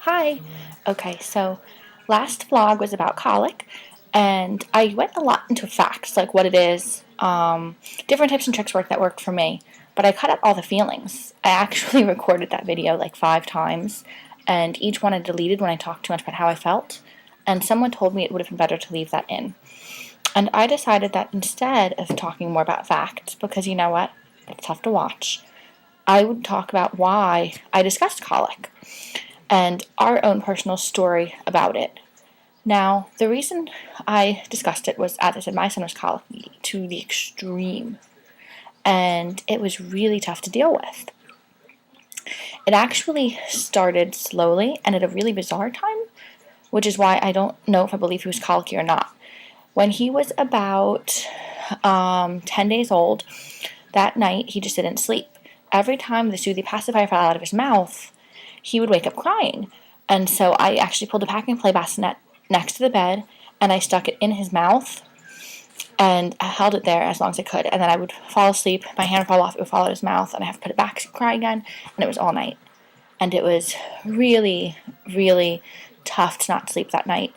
Hi. Okay, so last vlog was about colic, and I went a lot into facts, like what it is, different tips and tricks that worked for me, but I cut out all the feelings. I actually recorded that video like 5 times, and each one I deleted when I talked too much about how I felt, and someone told me it would have been better to leave that in. And I decided that instead of talking more about facts, because you know what, it's tough to watch, I would talk about why I discussed colic and our own personal story about it. Now, the reason I discussed it was, as I said, my son was colicky to the extreme, and it was really tough to deal with. It actually started slowly and at a really bizarre time, which is why I don't know if I believe he was colicky or not. When he was about 10 days old, that night he just didn't sleep. Every time the soothe pacifier fell out of his mouth, he would wake up crying. And so I actually pulled a pack and play bassinet next to the bed, and I stuck it in his mouth, and I held it there as long as I could. And then I would fall asleep, my hand would fall off, it would fall out of his mouth, and I have to put it back, cry again, and it was all night. And it was really, really tough to not sleep that night.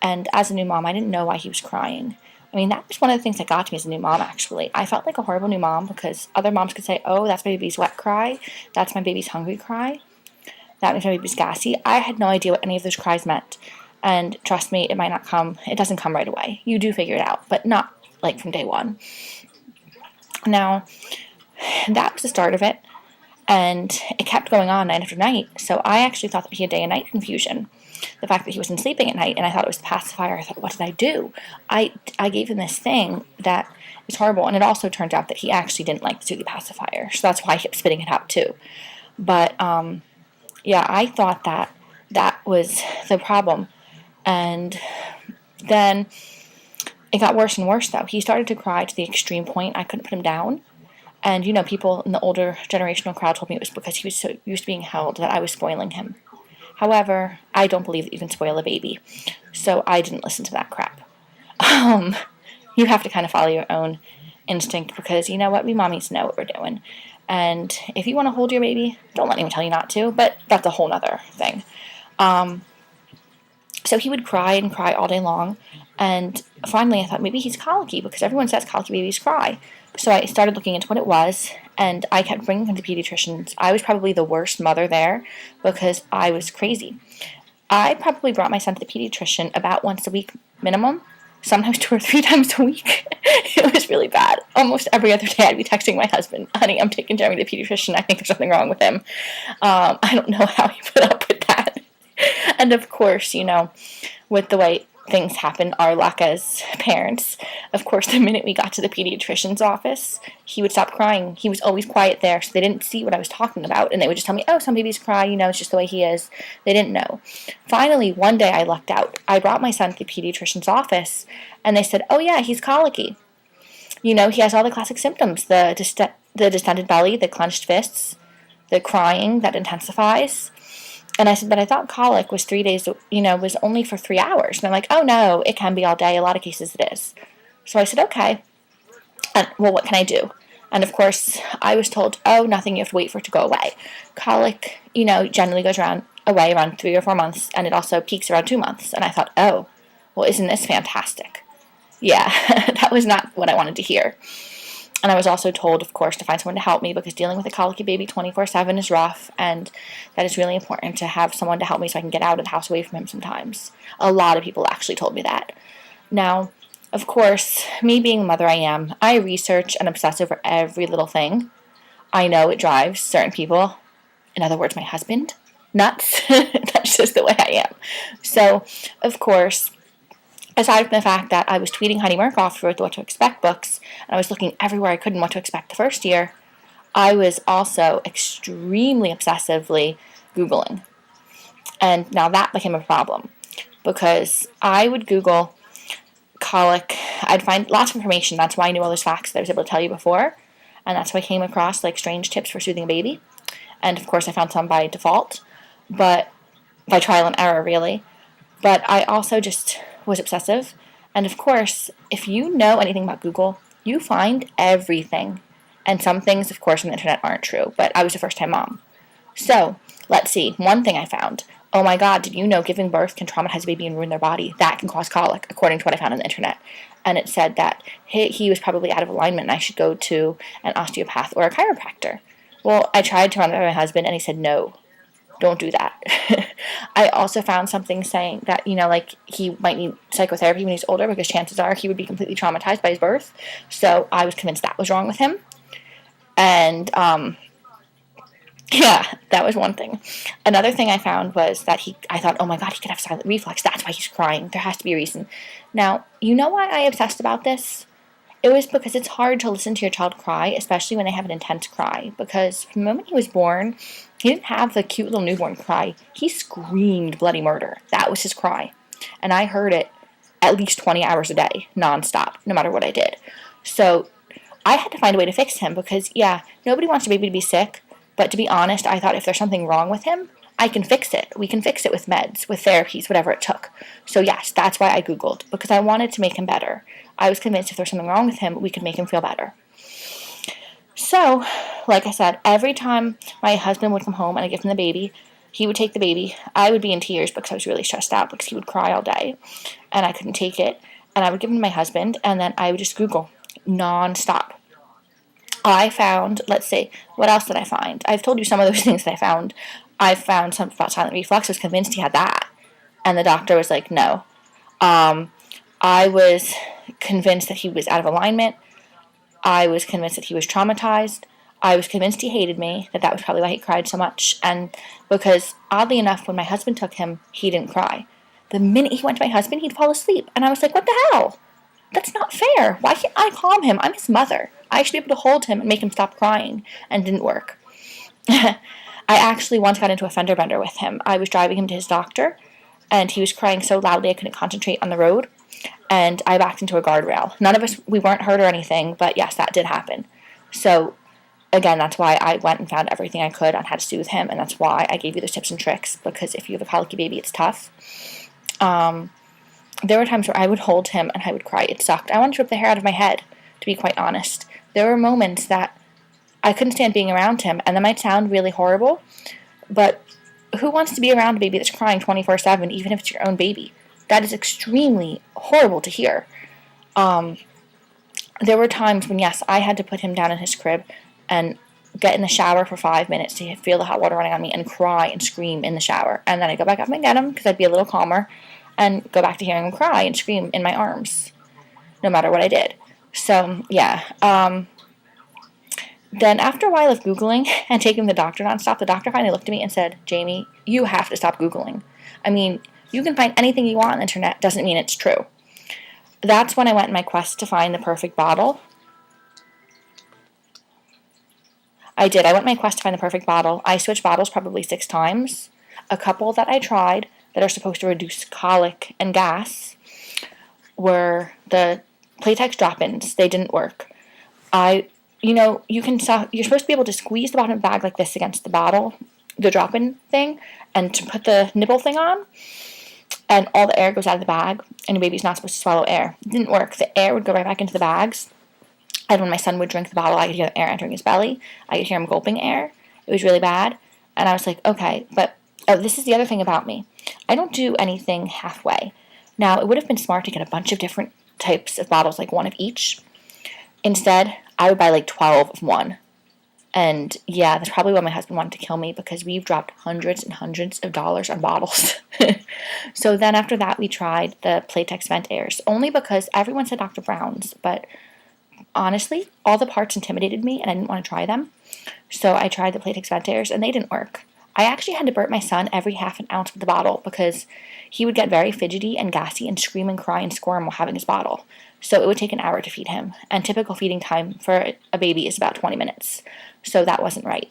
And as a new mom, I didn't know why he was crying. I mean, that was one of the things that got to me as a new mom, actually. I felt like a horrible new mom because other moms could say, oh, that's my baby's wet cry, that's my baby's hungry cry, that makes my baby's gassy. I had no idea what any of those cries meant. And trust me, it doesn't come right away. You do figure it out, but not like from day one. Now, that was the start of it, and it kept going on night after night. So I actually thought that he had day and night confusion. The fact that he wasn't sleeping at night, and I thought it was the pacifier. I thought, what did I do? I gave him this thing that was horrible, and it also turned out that he actually didn't like the soothe pacifier, so that's why he kept spitting it out too. But yeah, I thought that was the problem. And then it got worse and worse, though. He started to cry to the extreme point I couldn't put him down. And, you know, people in the older generational crowd told me it was because he was so used to being held that I was spoiling him. However, I don't believe that you can spoil a baby. So I didn't listen to that crap. You have to kind of follow your own instinct because, you know what, we mommies know what we're doing. And if you want to hold your baby, don't let anyone tell you not to, but that's a whole nother thing. So he would cry and cry all day long, and finally I thought maybe he's colicky because everyone says colicky babies cry. So I started looking into what it was, and I kept bringing him to pediatricians. I was probably the worst mother there because I was crazy. I probably brought my son to the pediatrician about once a week minimum, sometimes 2 or 3 times a week. It was really bad. Almost every other day I'd be texting my husband, honey, I'm taking Jeremy to the pediatrician. I think there's something wrong with him. I don't know how he put up with that. And of course, you know, with the way things happen, our luck as parents, of course, the minute we got to the pediatrician's office, he would stop crying. He was always quiet there, so they didn't see what I was talking about, and they would just tell me, oh, some babies cry, you know, it's just the way he is. They didn't know. Finally, one day I lucked out. I brought my son to the pediatrician's office, and they said, oh yeah, he's colicky. You know, he has all the classic symptoms, the distended belly, the clenched fists, the crying that intensifies. And I said, but I thought colic was 3 days, you know, was only for 3 hours. And they're like, oh no, it can be all day. A lot of cases it is. So I said, okay. And, well, what can I do? And of course, I was told, oh, nothing, you have to wait for it to go away. Colic, you know, generally goes away around 3 or 4 months, and it also peaks around 2 months. And I thought, oh, well, isn't this fantastic? Yeah, that was not what I wanted to hear. And I was also told, of course, to find someone to help me because dealing with a colicky baby 24/7 is rough, and that is really important to have someone to help me so I can get out of the house away from him sometimes. A lot of people actually told me that. Now, of course, me being the mother I am, I research and obsess over every little thing. I know it drives certain people, in other words, my husband, nuts. That's just the way I am. So, of course, aside from the fact that I was tweeting Heidi Murkoff through the What to Expect books, and I was looking everywhere I could in What to Expect the first year, I was also extremely obsessively Googling. And now that became a problem, because I would Google colic, I'd find lots of information. That's why I knew all those facts that I was able to tell you before, and that's why I came across like strange tips for soothing a baby. And of course I found some by default, but by trial and error really. But I also just was obsessive. And of course, if you know anything about Google, you find everything. And some things, of course, on the internet aren't true, but I was a first-time mom. So, let's see. One thing I found oh my God, did you know giving birth can traumatize a baby and ruin their body? That can cause colic, according to what I found on the internet. And it said that he was probably out of alignment and I should go to an osteopath or a chiropractor. Well, I tried to run it by my husband and he said, no, don't do that. I also found something saying that, like he might need psychotherapy when he's older because chances are he would be completely traumatized by his birth. So I was convinced that was wrong with him. And, yeah, that was one thing. Another thing I found was that I thought, oh my God, he could have silent reflux. That's why he's crying. There has to be a reason. Now, you know why I obsessed about this? It was because it's hard to listen to your child cry, especially when they have an intense cry. Because from the moment he was born, he didn't have the cute little newborn cry. He screamed bloody murder. That was his cry. And I heard it at least 20 hours a day, nonstop, no matter what I did. So I had to find a way to fix him because, yeah, nobody wants a baby to be sick. But to be honest, I thought if there's something wrong with him, I can fix it. We can fix it with meds, with therapies, whatever it took. So yes, that's why I Googled, because I wanted to make him better. I was convinced if there's something wrong with him, we could make him feel better. So, like I said, every time my husband would come home and I give him the baby, he would take the baby. I would be in tears because I was really stressed out because he would cry all day and I couldn't take it. And I would give him to my husband and then I would just Google nonstop. I found, let's see, what else did I find? I've told you some of those things that I found. I found something about silent reflux. I was convinced he had that. And the doctor was like, no. I was convinced that he was out of alignment. I was convinced that he was traumatized. I was convinced he hated me, that was probably why he cried so much. And because, oddly enough, when my husband took him, he didn't cry. The minute he went to my husband, he'd fall asleep. And I was like, what the hell? That's not fair. Why can't I calm him? I'm his mother. I should be able to hold him and make him stop crying. And it didn't work. I actually once got into a fender bender with him. I was driving him to his doctor, and he was crying so loudly I couldn't concentrate on the road. And I backed into a guardrail. None of us, we weren't hurt or anything, but yes, that did happen. So, again, that's why I went and found everything I could on how to soothe him, and that's why I gave you those tips and tricks, because if you have a colicky baby, it's tough. There were times where I would hold him and I would cry. It sucked. I wanted to rip the hair out of my head, to be quite honest. There were moments that I couldn't stand being around him, and that might sound really horrible, but who wants to be around a baby that's crying 24/7, even if it's your own baby? That is extremely horrible to hear. There were times when, yes, I had to put him down in his crib and get in the shower for 5 minutes to feel the hot water running on me and cry and scream in the shower. And then I'd go back up and get him because I'd be a little calmer and go back to hearing him cry and scream in my arms, no matter what I did. So, yeah. Then after a while of Googling and taking the doctor nonstop, the doctor finally looked at me and said, Jamie, you have to stop Googling. I mean, you can find anything you want on the internet, doesn't mean it's true. That's when I went in my quest to find the perfect bottle. I went in my quest to find the perfect bottle. I switched bottles probably 6 times. A couple that I tried that are supposed to reduce colic and gas were the Playtex drop-ins. They didn't work. You're supposed to be able to squeeze the bottom of the bag like this against the bottle, the drop-in thing, and to put the nipple thing on, and all the air goes out of the bag, and your baby's not supposed to swallow air. It didn't work. The air would go right back into the bags, and when my son would drink the bottle, I could hear the air entering his belly. I could hear him gulping air. It was really bad, and I was like, okay, but this is the other thing about me. I don't do anything halfway. Now, it would have been smart to get a bunch of different types of bottles, like one of each. Instead, I would buy like 12 of one. And yeah, that's probably why my husband wanted to kill me, because we've dropped hundreds and hundreds of dollars on bottles. So then after that, we tried the Playtex Vent Airs, only because everyone said Dr. Brown's, but honestly, all the parts intimidated me and I didn't want to try them. So I tried the Playtex Vent Airs and they didn't work. I actually had to burp my son every half an ounce with the bottle because he would get very fidgety and gassy and scream and cry and squirm while having his bottle. So it would take an hour to feed him, and typical feeding time for a baby is about 20 minutes. So that wasn't right.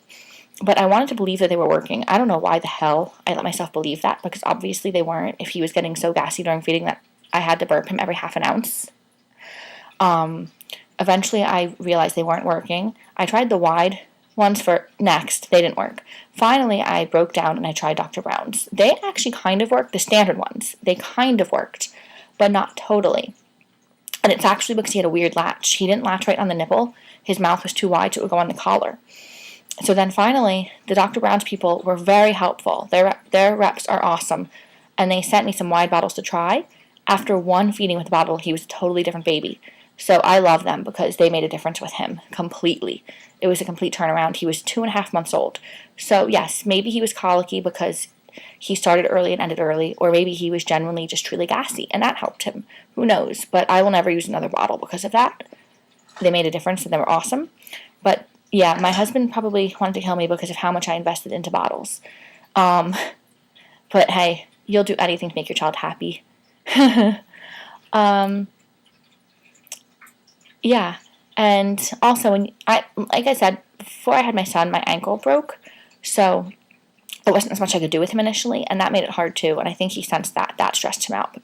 But I wanted to believe that they were working. I don't know why the hell I let myself believe that, because obviously they weren't if he was getting so gassy during feeding that I had to burp him every half an ounce. Eventually I realized they weren't working. I tried the wide ones for next. They didn't work. Finally, I broke down and I tried Dr. Brown's. They actually kind of worked, the standard ones. They kind of worked, but not totally. And it's actually because he had a weird latch. He didn't latch right on the nipple. His mouth was too wide, so it would go on the collar. So then finally, the Dr. Brown's people were very helpful. Their Their reps are awesome. And they sent me some wide bottles to try. After one feeding with the bottle, he was a totally different baby. So I love them because they made a difference with him completely. It was a complete turnaround. He was 2.5 months old. So yes, maybe he was colicky because he started early and ended early, or maybe he was genuinely just truly gassy, and that helped him. Who knows? But I will never use another bottle because of that. They made a difference and they were awesome. But yeah, my husband probably wanted to kill me because of how much I invested into bottles. But hey, you'll do anything to make your child happy. Yeah, and also like I said, before I had my son, my ankle broke, so there wasn't as much I could do with him initially, and that made it hard too. And I think he sensed that. That stressed him out.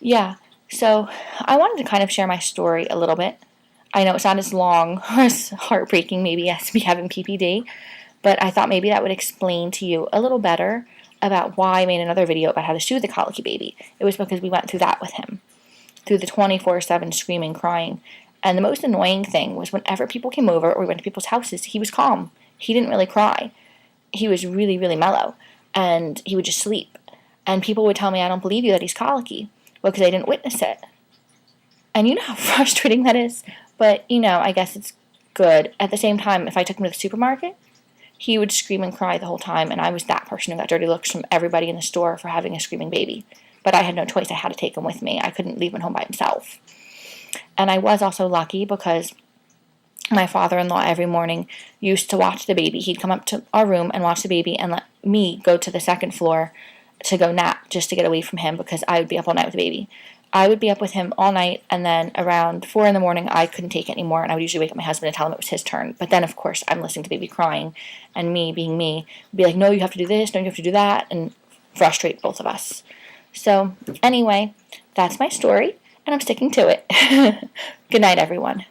Yeah. So I wanted to kind of share my story a little bit. I know it's not as long or as heartbreaking maybe as me having PPD, but I thought maybe that would explain to you a little better about why I made another video about how to soothe the colicky baby. It was because we went through that with him, through the 24/7 screaming, crying. And the most annoying thing was whenever people came over or we went to people's houses, he was calm. He didn't really cry. He was really, really mellow. And he would just sleep. And people would tell me, I don't believe you that he's colicky. Well, because I didn't witness it. And you know how frustrating that is? But, I guess it's good. At the same time, if I took him to the supermarket, he would scream and cry the whole time. And I was that person who got dirty looks from everybody in the store for having a screaming baby. But I had no choice. I had to take him with me. I couldn't leave him home by himself. And I was also lucky because my father-in-law every morning used to watch the baby. He'd come up to our room and watch the baby and let me go to the second floor to go nap just to get away from him because I would be up all night with the baby. I would be up with him all night, and then around 4 in the morning, I couldn't take it anymore, and I would usually wake up my husband and tell him it was his turn. But then, of course, I'm listening to baby crying, and me, being me, would be like, no, you have to do this, no, you have to do that, and frustrate both of us. So, anyway, that's my story, and I'm sticking to it. Good night, everyone.